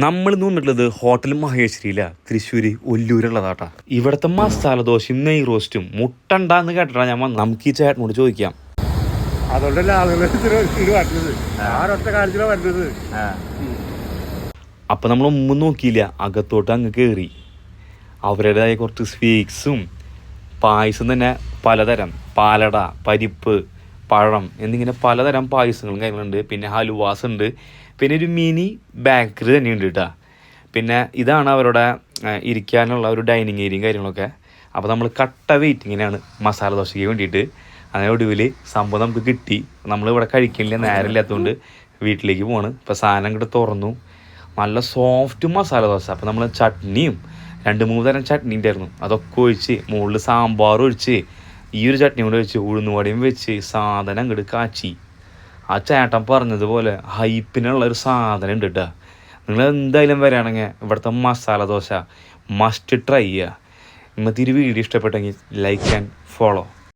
നമ്മൾ നിന്നിട്ടുള്ളത് ഹോട്ടൽ മഹേശ്വരിയില തൃശ്ശൂര് ഒല്ലൂരുള്ളതാട്ടാ. ഇവിടുത്തെ മസാല ദോശയും നെയ് റോസ്റ്റും മുട്ടണ്ടാന്ന് കേട്ടിട്ടാ ഞാൻ വന്നത്. നമുക്ക് ഈ ചേട്ടനോട് ചോദിക്കാം. അതുകൊണ്ടല്ലേ ആളുകൾ വരുന്നത്, ആരൊറ്റ കാര്യത്തിലാ വരുന്നത്. അപ്പൊ നമ്മൾ ഒന്നും നോക്കിയില്ല, അകത്തോട്ട് അങ്ങ് കയറി. അവരുടേതായ കുറച്ച് സ്വീറ്റ്സും പായസം തന്നെ പലതരം, പാലട, പരിപ്പ്, പഴം എന്നിങ്ങനെ പലതരം പായസങ്ങളും കാര്യങ്ങളുണ്ട്. പിന്നെ ഹലുവാസ് ഉണ്ട്, പിന്നെ ഒരു മിനി ബേക്കറി തന്നെയുണ്ട് കേട്ടോ. പിന്നെ ഇതാണ് അവരുടെ ഇരിക്കാനുള്ള ഒരു ഡൈനിങ് ഏരിയയും കാര്യങ്ങളൊക്കെ. അപ്പോൾ നമ്മൾ കട്ട വെയിറ്റിങ്ങിനാണ് മസാല ദോശയ്ക്ക് വേണ്ടിയിട്ട്. അങ്ങനെ ഒടുവിൽ സംഭവം നമുക്ക് കിട്ടി. നമ്മളിവിടെ കഴിക്കണില്ല, നേരമില്ലാത്തതുകൊണ്ട് വീട്ടിലേക്ക് പോവാണ്. ഇപ്പോൾ സാധനം ഇങ്ങോട്ട് തുറന്നു, നല്ല സോഫ്റ്റ് മസാല ദോശ. അപ്പോൾ നമ്മൾ ചട്നിയും 2-3 തരം ചട്നി ഉണ്ടായിരുന്നു, അതൊക്കെ ഒഴിച്ച് മുകളിൽ സാമ്പാർ ഒഴിച്ച് ഈ ഒരു ചട്നി കൂടെ വെച്ച് ഉഴുന്നുവടയും വെച്ച് സാധനം അങ്ങോട്ട് കാച്ചി. ആ ചേട്ടൻ പറഞ്ഞതുപോലെ ഹൈപ്പിനുള്ള ഒരു സാധനം ഉണ്ട് കേട്ടോ. നിങ്ങൾ എന്തായാലും വരികയാണെങ്കിൽ ഇവിടുത്തെ മസാല ദോശ മസ്റ്റ് ട്രൈ ചെയ്യുക. ഇന്നത്തെ ഒരു വീഡിയോ ഇഷ്ടപ്പെട്ടെങ്കിൽ ലൈക്ക് ആൻഡ് ഫോളോ.